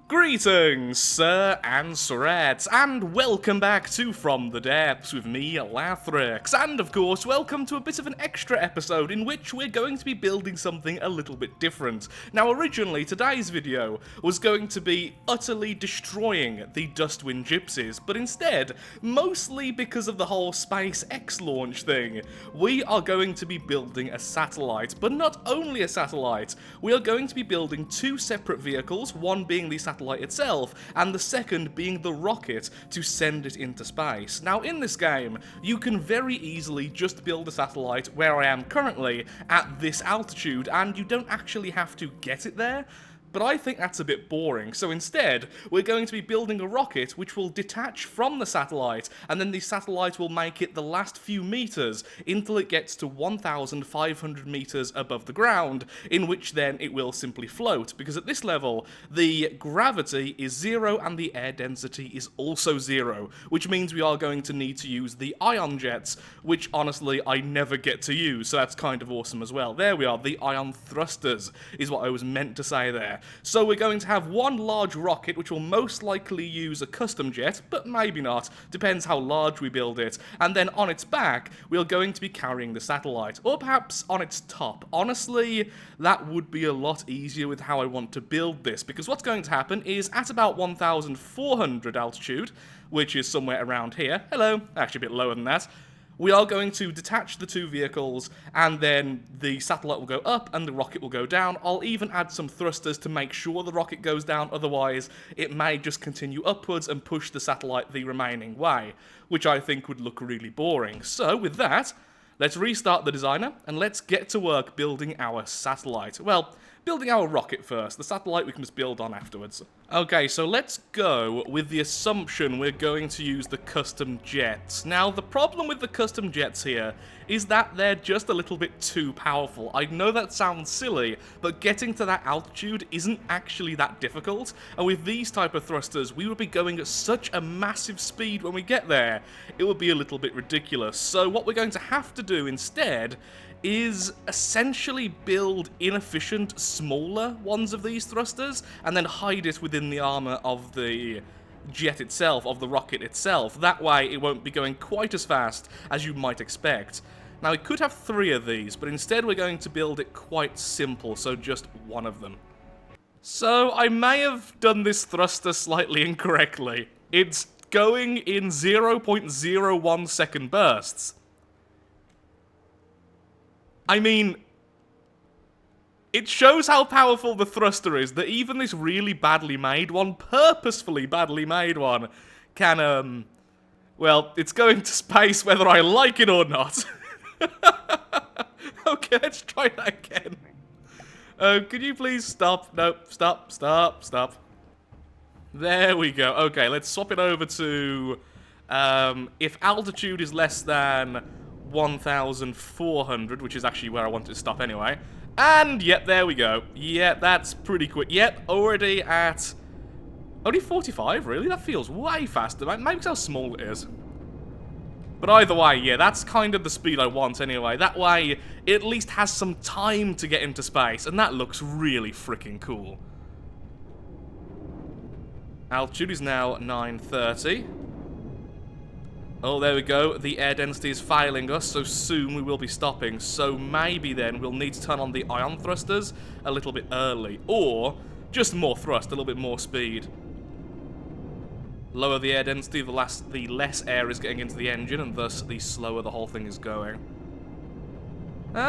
Greetings, sir and sirettes, and welcome back to From the Depths with me, Lathrix, and of course, welcome to a bit of an extra episode in which we're going to be building something a little bit different. Now, originally, today's video was going to be utterly destroying the Dustwind Gypsies, but instead, mostly because of the whole SpaceX launch thing, we are going to be building a satellite, but not only a satellite, we are going to be building two separate vehicles, one being the satellite itself, and the second being the rocket to send it into space. Now, in this game, you can very easily just build a satellite where I am currently at this altitude, and you don't actually have to get it there. But I think that's a bit boring, so instead, we're going to be building a rocket which will detach from the satellite, and then the satellite will make it the last few meters until it gets to 1,500 meters above the ground, in which then it will simply float, because at this level, the gravity is 0 and the air density is also 0, which means we are going to need to use the ion jets, which honestly I never get to use, so that's kind of awesome as well. There we are, the ion thrusters is what I was meant to say there. So we're going to have one large rocket, which will most likely use a custom jet, but maybe not, depends how large we build it, and then on its back, we are going to be carrying the satellite, or perhaps on its top. Honestly, that would be a lot easier with how I want to build this, because what's going to happen is at about 1,400 altitude, which is somewhere around here, hello, actually a bit lower than that, we are going to detach the two vehicles, and then the satellite will go up and the rocket will go down. I'll even add some thrusters to make sure the rocket goes down, otherwise it may just continue upwards and push the satellite the remaining way, which I think would look really boring. So, with that, let's restart the designer, and let's get to work building our satellite. Well, building our rocket first. The satellite we can just build on afterwards. Okay, so let's go with the assumption we're going to use the custom jets. Now, the problem with the custom jets here is that they're just a little bit too powerful. I know that sounds silly, but getting to that altitude isn't actually that difficult, and with these type of thrusters, we would be going at such a massive speed when we get there, it would be a little bit ridiculous. So what we're going to have to do instead is essentially build inefficient, smaller ones of these thrusters, and then hide it within the armor of the jet itself, of the rocket itself. That way, it won't be going quite as fast as you might expect. Now, we could have 3 of these, but instead we're going to build it quite simple, so just one of them. So, I may have done this thruster slightly incorrectly. It's going in 0.01 second bursts. I mean, it shows how powerful the thruster is, that even this really badly made one, purposefully badly made one, can, well, it's going to space whether I like it or not. Okay, let's try that again. Could you please stop? No, stop. There we go. Okay, let's swap it over to, if altitude is less than 1,400, which is actually where I wanted to stop anyway. And, yep, there we go. Yeah, that's pretty quick. Yep, already at... Only 45, really? That feels way faster. Maybe it's how small it is. But either way, yeah, that's kind of the speed I want anyway. That way, it at least has some time to get into space, and that looks really freaking cool. Altitude is now 930. Oh, there we go. The air density is failing us, so soon we will be stopping. So maybe then we'll need to turn on the ion thrusters a little bit early. Or just more thrust, a little bit more speed. Lower the air density, the less air is getting into the engine, and thus the slower the whole thing is going.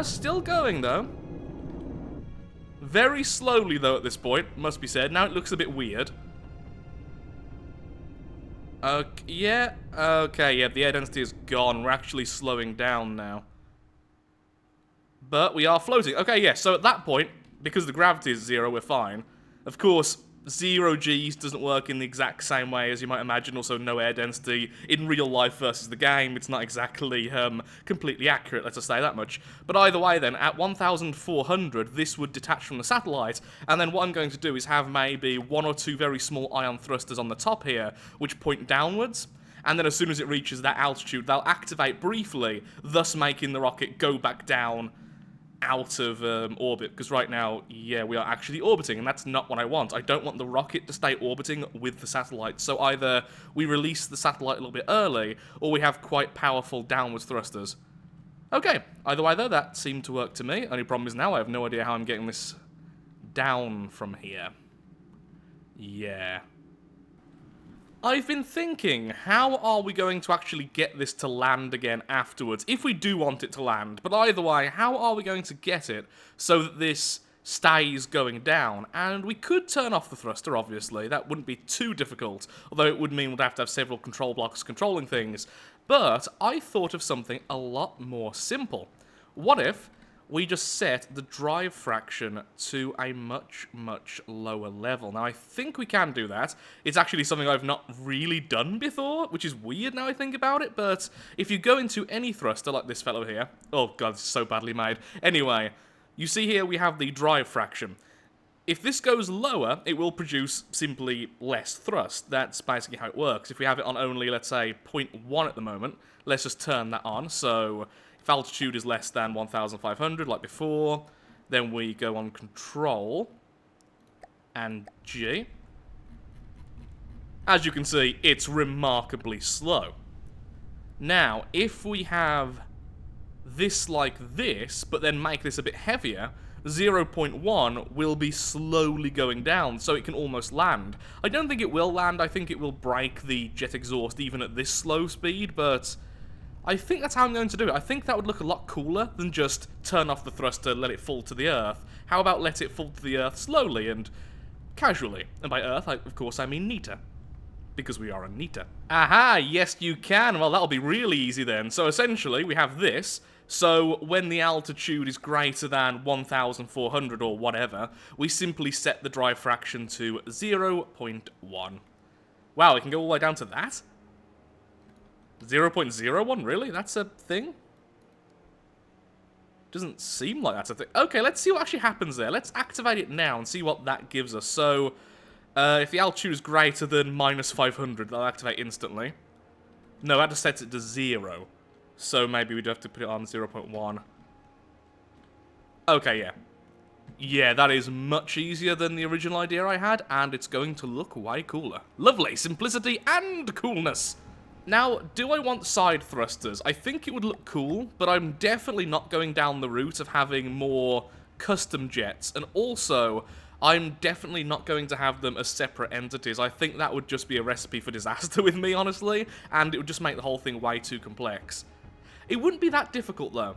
Still going, though. Very slowly, though, at this point, must be said. Now it looks a bit weird. Okay, yeah, the air density is gone. We're actually slowing down now. But we are floating. Okay, yeah, so at that point, because the gravity is 0, we're fine. Of course, 0 Gs doesn't work in the exact same way as you might imagine, also no air density. In real life versus the game, it's not exactly completely accurate, let's just say that much. But either way then, at 1,400, this would detach from the satellite, and then what I'm going to do is have maybe 1 or 2 very small ion thrusters on the top here, which point downwards. And then as soon as it reaches that altitude, they'll activate briefly, thus making the rocket go back down out of orbit, because right now, yeah, we are actually orbiting, and that's not what I want. I don't want the rocket to stay orbiting with the satellite, so either we release the satellite a little bit early, or we have quite powerful downwards thrusters. Okay, either way though, that seemed to work to me. Only problem is now I have no idea how I'm getting this down from here. Yeah. I've been thinking, how are we going to actually get this to land again afterwards, if we do want it to land? But either way, how are we going to get it so that this stays going down? And we could turn off the thruster, obviously. That wouldn't be too difficult, although it would mean we'd have to have several control blocks controlling things. But I thought of something a lot more simple. What if we just set the drive fraction to a much, much lower level? Now, I think we can do that. It's actually something I've not really done before, which is weird now I think about it, but if you go into any thruster, like this fellow here... Oh god, this is so badly made. Anyway, you see here we have the drive fraction. If this goes lower, it will produce simply less thrust. That's basically how it works. If we have it on only, let's say, 0.1 at the moment, let's just turn that on. So if altitude is less than 1,500, like before, then we go on Control and G. As you can see, it's remarkably slow. Now, if we have this like this, but then make this a bit heavier, 0.1 will be slowly going down, so it can almost land. I don't think it will land, I think it will break the jet exhaust even at this slow speed, but I think that's how I'm going to do it. I think that would look a lot cooler than just turn off the thruster, let it fall to the earth. How about let it fall to the earth slowly and casually? And by earth, of course, I mean Nita. Because we are a Nita. Aha, yes you can. Well, that'll be really easy then. So essentially, we have this. So when the altitude is greater than 1,400 or whatever, we simply set the drive fraction to 0.1. Wow, it can go all the way down to that? 0.01? Really? That's a thing? Doesn't seem like that's a thing. Okay, let's see what actually happens there. Let's activate it now and see what that gives us. So, if the altitude is greater than -500, that'll activate instantly. No, that just sets it to 0. So maybe we'd have to put it on 0.1. Okay, yeah. Yeah, that is much easier than the original idea I had, and it's going to look way cooler. Lovely, simplicity and coolness. Now, do I want side thrusters? I think it would look cool, but I'm definitely not going down the route of having more custom jets, and also I'm definitely not going to have them as separate entities. I think that would just be a recipe for disaster with me, honestly, and it would just make the whole thing way too complex. It wouldn't be that difficult, though.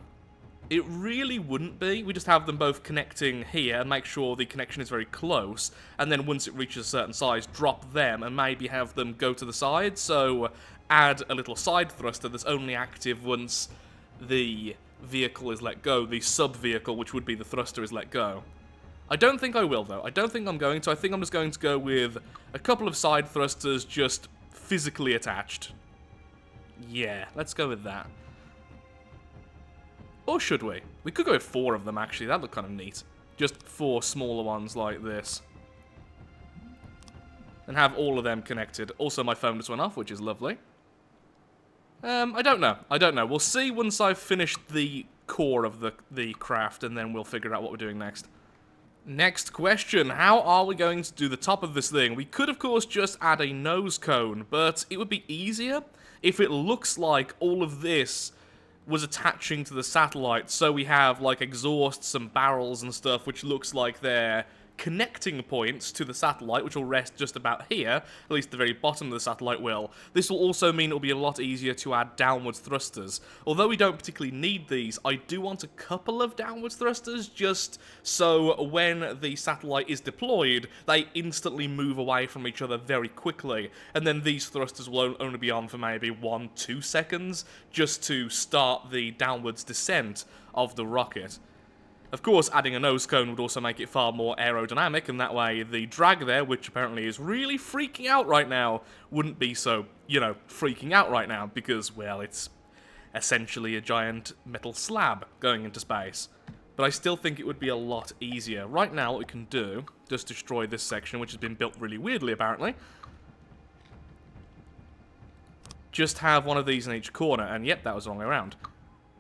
It really wouldn't be. We just have them both connecting here and make sure the connection is very close, and then once it reaches a certain size, drop them and maybe have them go to the side, so add a little side thruster that's only active once the vehicle is let go, the sub-vehicle, which would be the thruster, is let go. I don't think I will, though. I don't think I'm going to. I think I'm just going to go with a couple of side thrusters just physically attached. Yeah, let's go with that. Or should we? We could go with 4 of them, actually. That'd look kind of neat. Just 4 smaller ones like this. And have all of them connected. Also, my phone just went off, which is lovely. I don't know. I don't know. We'll see once I've finished the core of the craft, and then we'll figure out what we're doing next. Next question. How are we going to do the top of this thing? We could, of course, just add a nose cone, but it would be easier if it looks like all of this was attaching to the satellite, so we have like exhausts and barrels and stuff which looks like they're connecting points to the satellite, which will rest just about here, at least the very bottom of the satellite will. This will also mean it'll be a lot easier to add downwards thrusters. Although we don't particularly need these, I do want a couple of downwards thrusters, just so when the satellite is deployed, they instantly move away from each other very quickly, and then these thrusters will only be on for maybe 1-2 seconds, just to start the downwards descent of the rocket. Of course, adding a nose cone would also make it far more aerodynamic, and that way the drag there, which apparently is really freaking out right now, wouldn't be so, you know, freaking out right now, because, well, it's essentially a giant metal slab going into space. But I still think it would be a lot easier. Right now, what we can do, just destroy this section, which has been built really weirdly, apparently. Just have one of these in each corner, and yep, that was the wrong way around.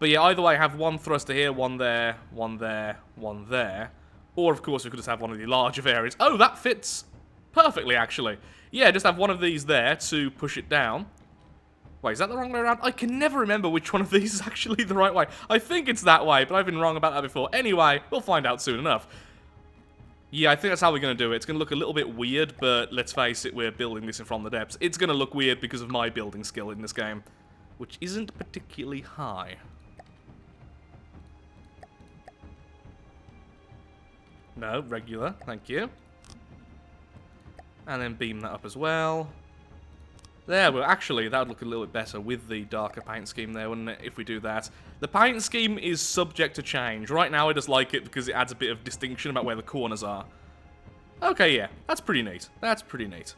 But yeah, either way, have one thruster here, one there, one there, one there. Or, of course, we could just have one of the larger variants. Oh, that fits perfectly, actually. Yeah, just have one of these there to push it down. Wait, is that the wrong way around? I can never remember which one of these is actually the right way. I think it's that way, but I've been wrong about that before. Anyway, we'll find out soon enough. Yeah, I think that's how we're going to do it. It's going to look a little bit weird, but let's face it, we're building this in From the Depths. It's going to look weird because of my building skill in this game, which isn't particularly high. No, regular, thank you. And then beam that up as well. There, well, actually, that would look a little bit better with the darker paint scheme there, wouldn't it, if we do that. The paint scheme is subject to change. Right now, I just like it because it adds a bit of distinction about where the corners are. Okay, yeah, that's pretty neat. That's pretty neat.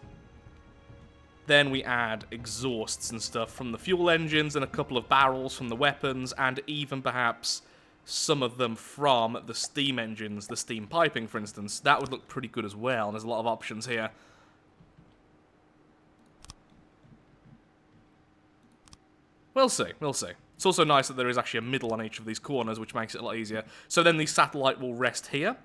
Then we add exhausts and stuff from the fuel engines and a couple of barrels from the weapons, and even perhaps some of them from the steam engines, the steam piping, for instance. That would look pretty good as well, and there's a lot of options here. We'll see, we'll see. It's also nice that there is actually a middle on each of these corners, which makes it a lot easier. So then the satellite will rest here.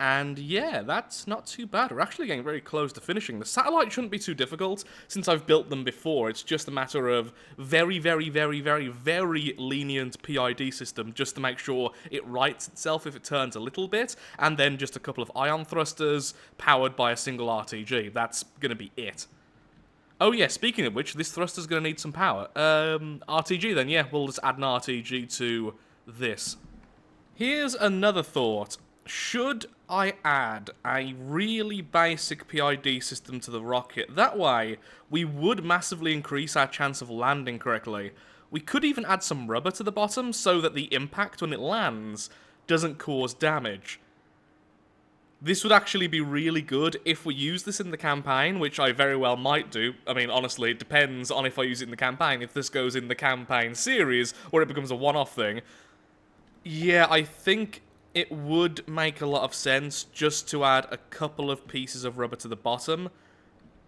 And yeah, that's not too bad. We're actually getting very close to finishing. The satellite shouldn't be too difficult, since I've built them before. It's just a matter of very, very, very, very, very lenient PID system, just to make sure it rights itself if it turns a little bit, and then just a couple of ion thrusters powered by a single RTG. That's going to be it. Oh yeah, speaking of which, this thruster's going to need some power. RTG then, yeah, we'll just add an RTG to this. Here's another thought. Should I add a really basic PID system to the rocket? That way, we would massively increase our chance of landing correctly. We could even add some rubber to the bottom so that the impact when it lands doesn't cause damage. This would actually be really good if we use this in the campaign, which I very well might do. I mean, honestly, it depends on if I use it in the campaign. If this goes in the campaign series, or it becomes a one-off thing. Yeah, I think it would make a lot of sense just to add a couple of pieces of rubber to the bottom.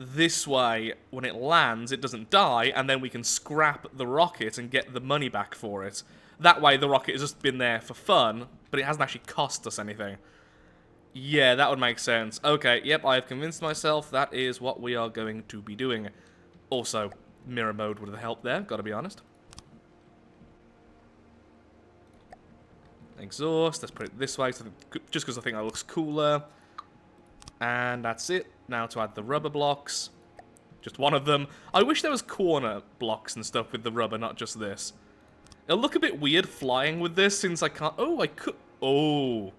This way, when it lands, it doesn't die, and then we can scrap the rocket and get the money back for it. That way, the rocket has just been there for fun, but it hasn't actually cost us anything. Yeah, that would make sense. Okay, yep, I have convinced myself that is what we are going to be doing. Also, mirror mode would have helped there, gotta be honest. Exhaust, let's put it this way, so just because I think that looks cooler. And that's it. Now to add the rubber blocks. Just one of them. I wish there was corner blocks and stuff with the rubber, not just this. It'll look a bit weird flying with this, since I can't... Oh, I could... Oh...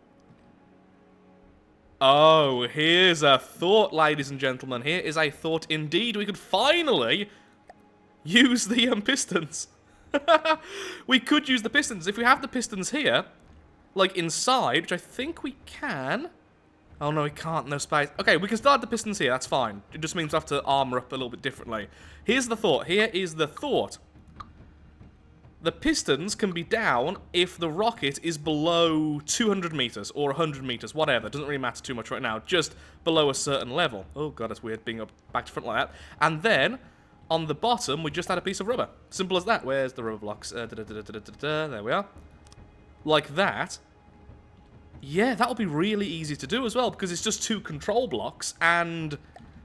Oh, here's a thought, ladies and gentlemen. Here is a thought indeed. We could finally use the pistons. We could use the pistons. If we have the pistons here, like inside, which I think we can. Oh, no, we can't. No space. Okay, we can start the pistons here. That's fine. It just means we have to armor up a little bit differently. Here's the thought. Here is the thought. The pistons can be down if the rocket is below 200 meters or 100 meters, whatever. It doesn't really matter too much right now, just below a certain level. Oh god, that's weird being up back to front like that. And then, on the bottom, we just add a piece of rubber. Simple as that. Where's the rubber blocks? There we are. Like that. Yeah, that'll be really easy to do as well, because it's just two control blocks, and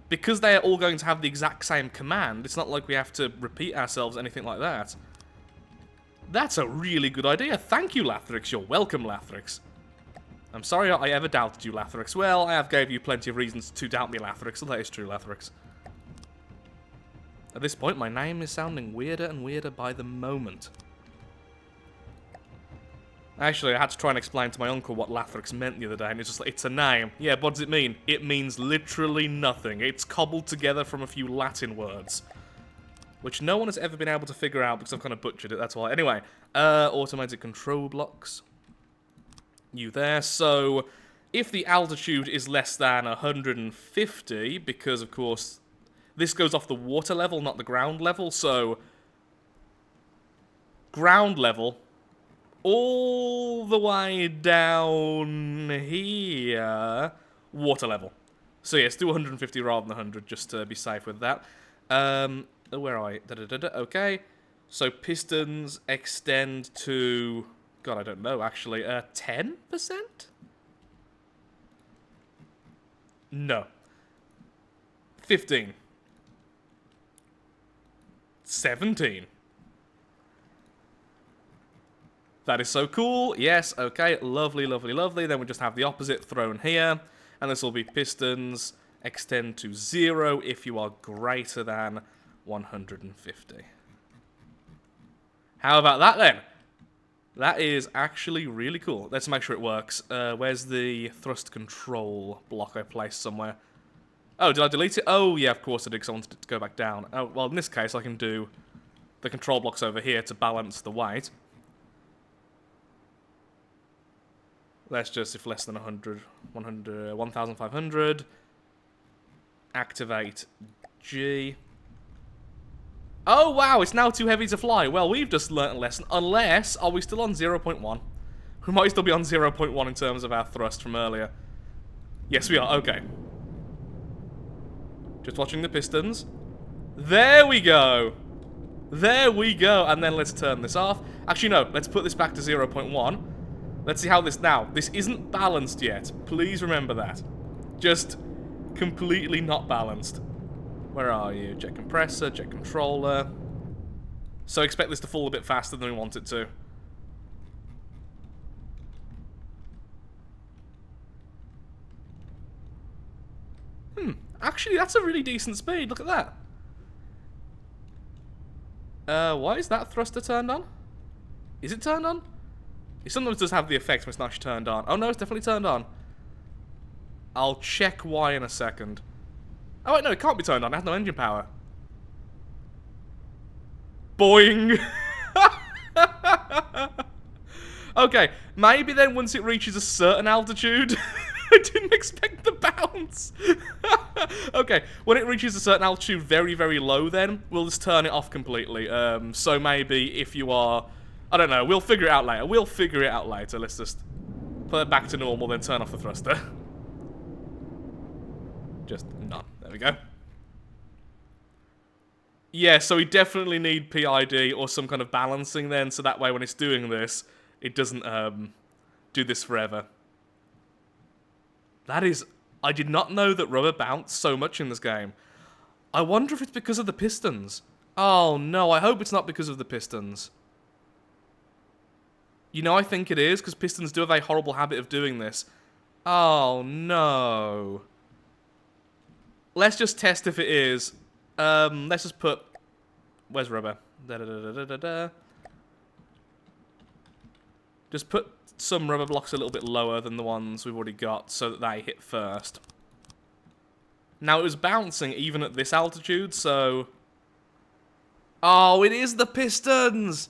because they are all going to have the exact same command, it's not like we have to repeat ourselves, anything like that. That's a really good idea. Thank you, Lathrix. You're welcome, Lathrix. I'm sorry I ever doubted you, Lathrix. Well, I have gave you plenty of reasons to doubt me, Lathrix, so that is true, Lathrix. At this point, my name is sounding weirder and weirder by the moment. Actually, I had to try and explain to my uncle what Lathrix meant the other day, and it's just like, it's a name. Yeah, what does it mean? It means literally nothing. It's cobbled together from a few Latin words. Which no one has ever been able to figure out because I've kind of butchered it, that's why. Anyway, automated control blocks. You there. So, if the altitude is less than 150, because, of course, this goes off the water level, not the ground level, so ground level all the way down here, water level. So, yes, do 150 rather than 100, just to be safe with that. Where are I? Okay. So pistons extend to... God, I don't know, actually. 10%? No. 15. 17. That is so cool. Yes, okay. Lovely, lovely, lovely. Then we just have the opposite thrown here. And this will be pistons extend to 0 if you are greater than 150. How about that then? That is actually really cool. Let's make sure it works. Where's the thrust control block I placed somewhere? Oh, did I delete it? Oh, yeah, of course I did, because I wanted it to go back down. Oh, well, in this case, I can do the control blocks over here to balance the weight. Let's just, if less than 100, 1,500. Activate G. Oh, wow, it's now too heavy to fly. Well, we've just learnt a lesson. Unless, are we still on 0.1? We might still be on 0.1 in terms of our thrust from earlier. Yes, we are. Okay. Just watching the pistons. There we go. There we go. And then let's turn this off. Actually, no. Let's put this back to 0.1. Let's see how this... Now, this isn't balanced yet. Please remember that. Just completely not balanced. Where are you? Jet compressor, jet controller. So expect this to fall a bit faster than we want it to. Actually, that's a really decent speed. Look at that. Why is that thruster turned on? Is it turned on? It sometimes does have the effect when it's not actually turned on. Oh no, it's definitely turned on. I'll check why in a second. Oh wait, no, it can't be turned on. It has no engine power. Boing! Okay, maybe then once it reaches a certain altitude... I didn't expect the bounce! Okay, when it reaches a certain altitude very, very low then, we'll just turn it off completely. So maybe if you are... I don't know, we'll figure it out later. We'll figure it out later. Let's just put it back to normal, then turn off the thruster. Just none. There we go. Yeah, so we definitely need PID or some kind of balancing then, so that way when it's doing this, it doesn't do this forever. That is... I did not know that rubber bounced so much in this game. I wonder if it's because of the pistons. Oh no, I hope it's not because of the pistons. You know, I think it is, because pistons do have a horrible habit of doing this. Oh no. Let's just test if it is. Let's just put... Where's rubber? Just put some rubber blocks a little bit lower than the ones we've already got so that they hit first. Now, it was bouncing even at this altitude, so... Oh, it is the pistons!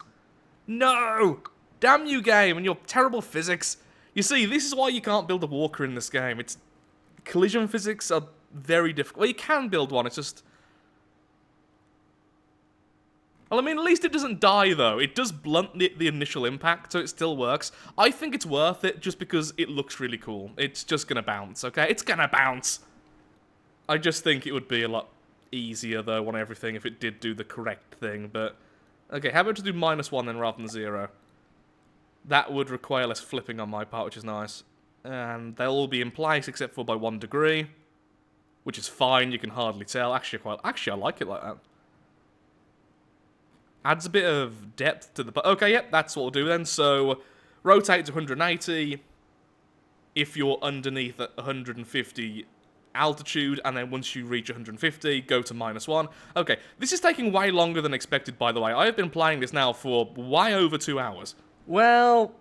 No! Damn you, game, and your terrible physics. You see, this is why you can't build a walker in this game. It's... Collision physics are very difficult. Well, you can build one, it's just... Well, I mean, at least it doesn't die, though. It does blunt the initial impact, so it still works. I think it's worth it just because it looks really cool. It's just gonna bounce, okay? It's gonna bounce! I just think it would be a lot easier, though, on everything if it did do the correct thing, but... Okay, how about to do -1 then rather than 0? That would require less flipping on my part, which is nice. And they'll all be in place except for by 1 degree. Which is fine, you can hardly tell. Actually, I like it like that. Adds a bit of depth to the... Okay, yep, that's what we'll do then. So, rotate to 180 if you're underneath at 150 altitude, and then once you reach 150, go to -1. Okay, this is taking way longer than expected, by the way. I have been playing this now for way over 2 hours. Well,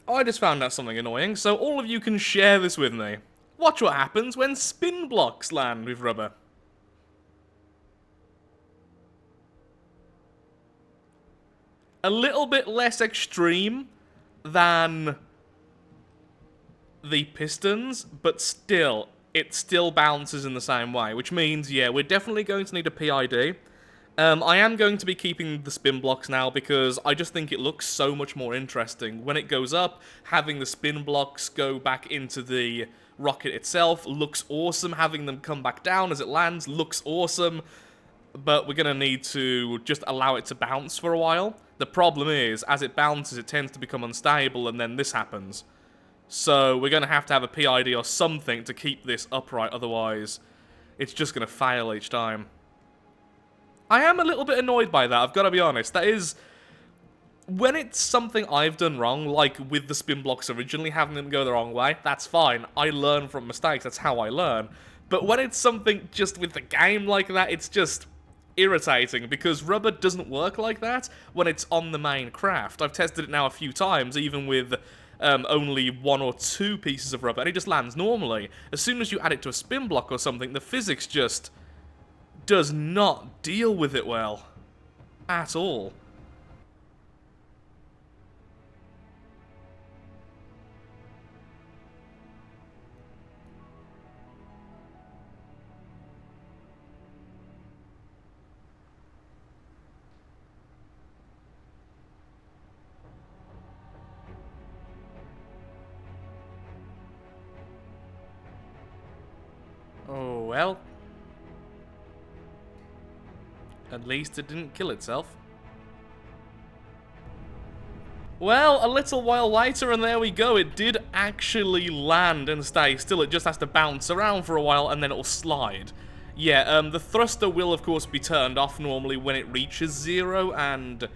I just found out something annoying, so all of you can share this with me. Watch what happens when spin blocks land with rubber. A little bit less extreme than the pistons, but still, it still bounces in the same way, which means, yeah, we're definitely going to need a PID. I am going to be keeping the spin blocks now because I just think it looks so much more interesting. When it goes up, having the spin blocks go back into the rocket itself looks awesome. Having them come back down as it lands looks awesome. but we're going to need to just allow it to bounce for a while. The problem is, as it bounces, it tends to become unstable, and then this happens. So we're going to have a PID or something to keep this upright, otherwise it's just going to fail each time. I am a little bit annoyed by that, I've got to be honest. That is, when it's something I've done wrong, like with the spin blocks originally, having them go the wrong way, that's fine. I learn from mistakes, that's how I learn. But when it's something just with the game like that, it's just irritating, because rubber doesn't work like that when it's on the main craft. I've tested it now a few times, even with only 1 or 2 pieces of rubber, and it just lands normally. As soon as you add it to a spin block or something, the physics just does not deal with it well. At all. Oh, well. At least it didn't kill itself. Well, a little while later, and there we go. It did actually land and stay still. It just has to bounce around for a while, and then it'll slide. Yeah, the thruster will, of course, be turned off normally when it reaches 0, and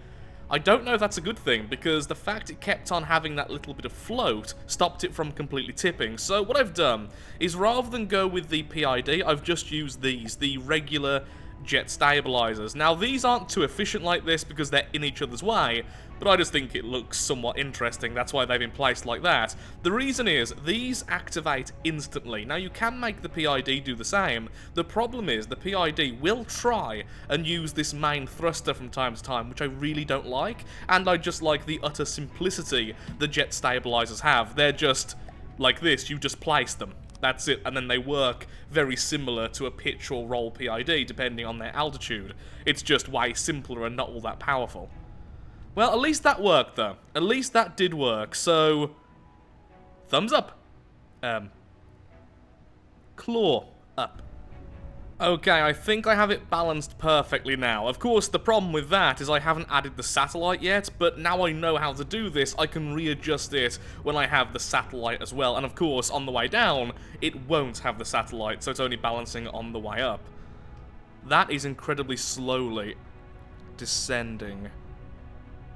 I don't know if that's a good thing, because the fact it kept on having that little bit of float stopped it from completely tipping. So what I've done is, rather than go with the PID, I've just used these, the regular jet stabilizers. Now, these aren't too efficient like this because they're in each other's way, but I just think it looks somewhat interesting. That's why they've been placed like that. The reason is, these activate instantly. Now, you can make the PID do the same. The problem is, the PID will try and use this main thruster from time to time, which I really don't like, and I just like the utter simplicity the jet stabilizers have. They're just like this, you just place them. That's it, and then they work very similar to a pitch or roll PID, depending on their altitude. It's just way simpler and not all that powerful. Well, at least that worked, though. At least that did work, so thumbs up. Claw up. Okay, I think I have it balanced perfectly now. Of course, the problem with that is I haven't added the satellite yet, but now I know how to do this, I can readjust it when I have the satellite as well. And of course, on the way down, it won't have the satellite, so it's only balancing on the way up. That is incredibly slowly descending.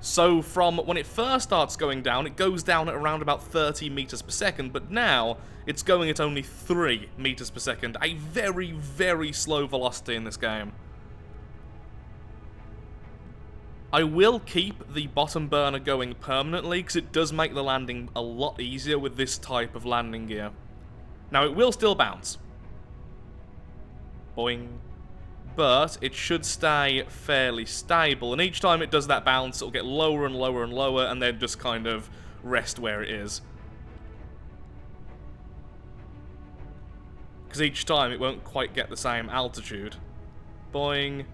So from when it first starts going down, it goes down at around about 30 meters per second, but now it's going at only 3 meters per second, a very, very slow velocity in this game. I will keep the bottom burner going permanently, because it does make the landing a lot easier with this type of landing gear. Now, it will still bounce. Boing. But it should stay fairly stable, and each time it does that bounce, it'll get lower and lower and lower, and then just kind of rest where it is. Because each time it won't quite get the same altitude. Boing.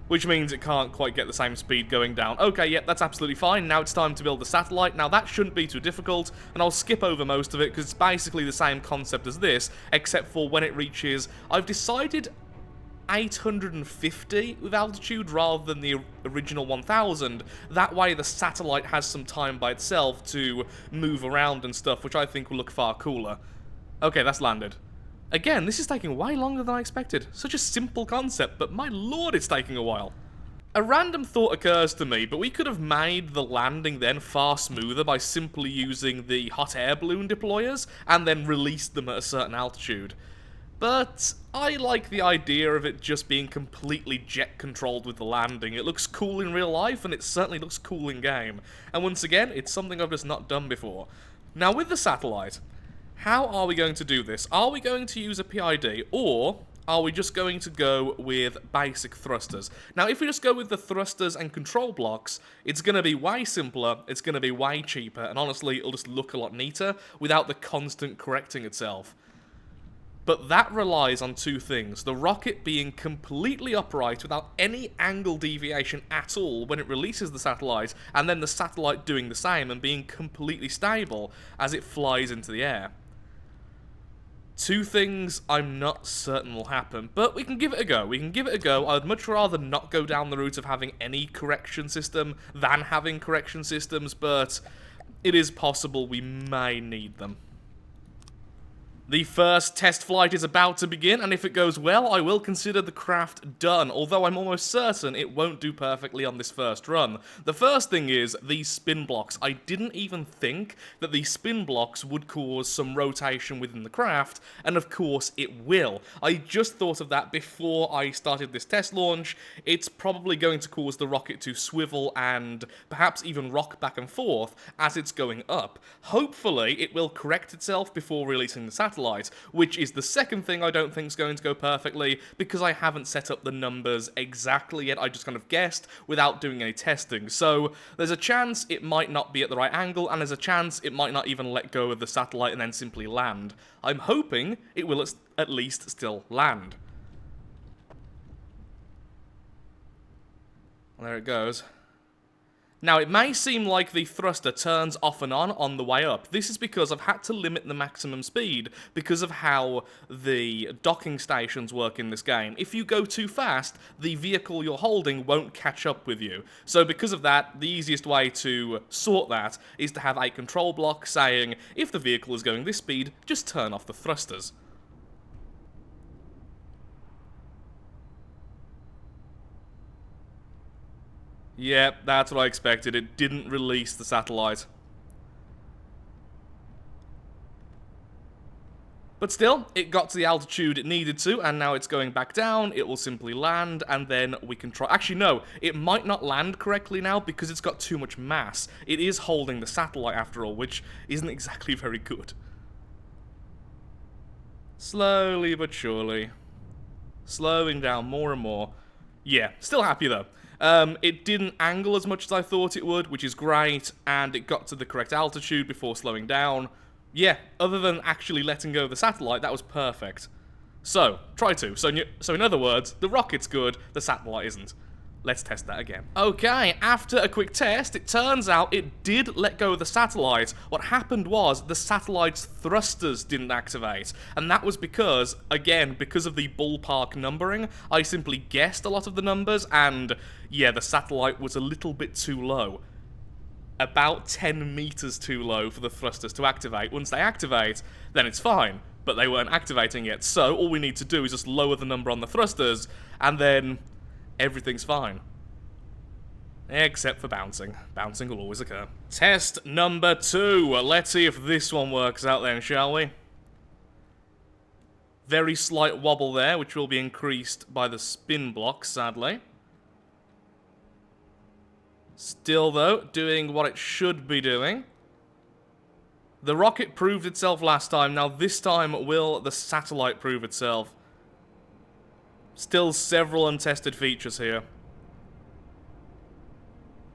Which means it can't quite get the same speed going down. Okay, yep, that's absolutely fine. Now it's time to build the satellite. Now that shouldn't be too difficult, and I'll skip over most of it, because it's basically the same concept as this, except for when it reaches... I've decided 850 with altitude rather than the original 1000. That way the satellite has some time by itself to move around and stuff, which I think will look far cooler. Okay, that's landed. Again, this is taking way longer than I expected. Such a simple concept, but my lord, it's taking a while. A random thought occurs to me, but we could have made the landing then far smoother by simply using the hot air balloon deployers and then released them at a certain altitude. But I like the idea of it just being completely jet-controlled with the landing. It looks cool in real life, and it certainly looks cool in game. And once again, it's something I've just not done before. Now, with the satellite, how are we going to do this? Are we going to use a PID, or are we just going to go with basic thrusters? Now, if we just go with the thrusters and control blocks, it's going to be way simpler, it's going to be way cheaper, and honestly, it'll just look a lot neater without the constant correcting itself. But that relies on two things. The rocket being completely upright without any angle deviation at all when it releases the satellite, and then the satellite doing the same and being completely stable as it flies into the air. Two things I'm not certain will happen, but we can give it a go. We can give it a go. I'd much rather not go down the route of having any correction system than having correction systems, but it is possible we may need them. The first test flight is about to begin, and if it goes well, I will consider the craft done, although I'm almost certain it won't do perfectly on this first run. The first thing is these spin blocks. I didn't even think that these spin blocks would cause some rotation within the craft, and of course it will. I just thought of that before I started this test launch. It's probably going to cause the rocket to swivel and perhaps even rock back and forth as it's going up. Hopefully it will correct itself before releasing the satellite, which is the second thing I don't think is going to go perfectly, because I haven't set up the numbers exactly yet. I just kind of guessed without doing any testing. So there's a chance it might not be at the right angle, and there's a chance it might not even let go of the satellite and then simply land. I'm hoping it will at least still land. There it goes. Now, it may seem like the thruster turns off and on the way up. This is because I've had to limit the maximum speed because of how the docking stations work in this game. If you go too fast, the vehicle you're holding won't catch up with you. So because of that, the easiest way to sort that is to have a control block saying, if the vehicle is going this speed, just turn off the thrusters. Yep, that's what I expected. It didn't release the satellite. But still, it got to the altitude it needed to, and now it's going back down. It will simply land, and then we can try... Actually, no, it might not land correctly now because it's got too much mass. It is holding the satellite, after all, which isn't exactly very good. Slowly but surely. Slowing down more and more. Yeah, still happy, though. It didn't angle as much as I thought it would, which is great, and it got to the correct altitude before slowing down. Yeah, other than actually letting go of the satellite, that was perfect. So, try to. So in other words, the rocket's good, the satellite isn't. Let's test that again. Okay, after a quick test, it turns out it did let go of the satellite. What happened was the satellite's thrusters didn't activate. And that was because, again, because of the ballpark numbering, I simply guessed a lot of the numbers, and yeah, the satellite was a little bit too low. About 10 meters too low for the thrusters to activate. Once they activate, then it's fine. But they weren't activating yet, so all we need to do is just lower the number on the thrusters, and then everything's fine. Except for bouncing. Bouncing will always occur. Test number 2. Let's see if this one works out then, shall we? Very slight wobble there, which will be increased by the spin block, sadly. Still, though, doing what it should be doing. The rocket proved itself last time. Now, this time, will the satellite prove itself? Still several untested features here.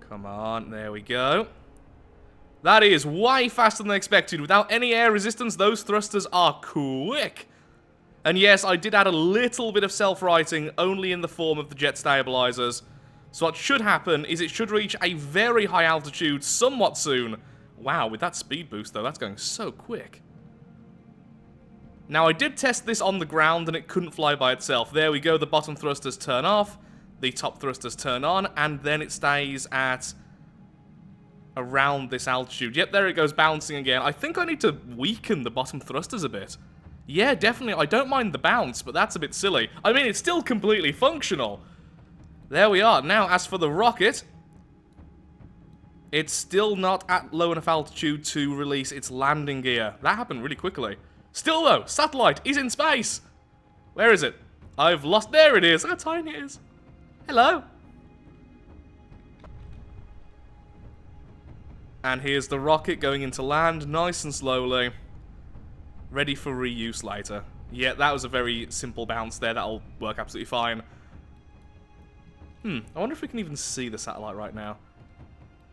Come on, there we go. That is way faster than I expected. Without any air resistance, those thrusters are quick. And yes, I did add a little bit of self-righting, only in the form of the jet stabilizers. So what should happen is it should reach a very high altitude somewhat soon. Wow, with that speed boost though, that's going so quick. Now, I did test this on the ground, and it couldn't fly by itself. There we go, the bottom thrusters turn off, the top thrusters turn on, and then it stays at around this altitude. Yep, there it goes, bouncing again. I think I need to weaken the bottom thrusters a bit. Yeah, definitely, I don't mind the bounce, but that's a bit silly. I mean, it's still completely functional. There we are. Now, as for the rocket, it's still not at low enough altitude to release its landing gear. That happened really quickly. Still though, satellite is in space. Where is it? I've lost. There it is. How tiny it is. Hello. And here's the rocket going into land, nice and slowly. Ready for reuse later. Yeah, that was a very simple bounce there. That'll work absolutely fine. I wonder if we can even see the satellite right now.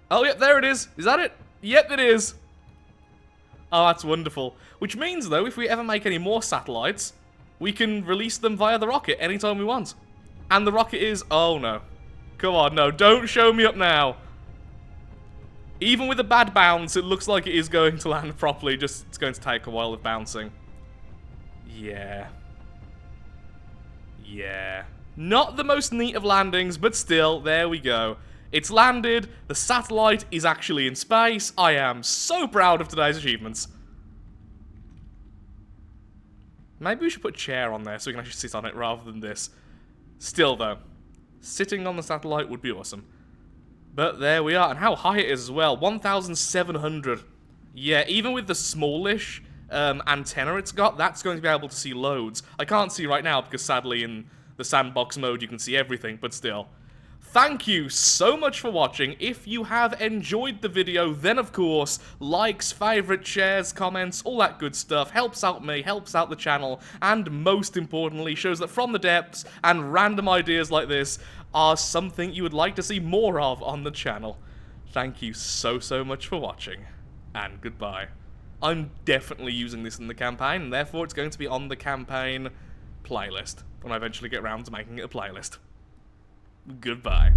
Oh, yep, there it is. Is that it? Yep, it is. Oh, that's wonderful. Which means, though, if we ever make any more satellites, we can release them via the rocket anytime we want. And the rocket is... Oh, no. Come on, no. Don't show me up now. Even with a bad bounce, it looks like it is going to land properly. Just, it's going to take a while of bouncing. Yeah. Yeah. Not the most neat of landings, but still, there we go. It's landed, the satellite is actually in space. I am so proud of today's achievements. Maybe we should put a chair on there so we can actually sit on it rather than this. Still, though, sitting on the satellite would be awesome. But there we are, and how high it is as well, 1,700. Yeah, even with the smallish antenna it's got, that's going to be able to see loads. I can't see right now because sadly in the sandbox mode you can see everything, but still. Thank you so much for watching. If you have enjoyed the video, then of course, likes, favorites, shares, comments, all that good stuff helps out me, helps out the channel, and most importantly, shows that From the Depths and random ideas like this are something you would like to see more of on the channel. Thank you so much for watching, and goodbye. I'm definitely using this in the campaign, and therefore it's going to be on the campaign playlist, when I eventually get around to making it a playlist. Goodbye.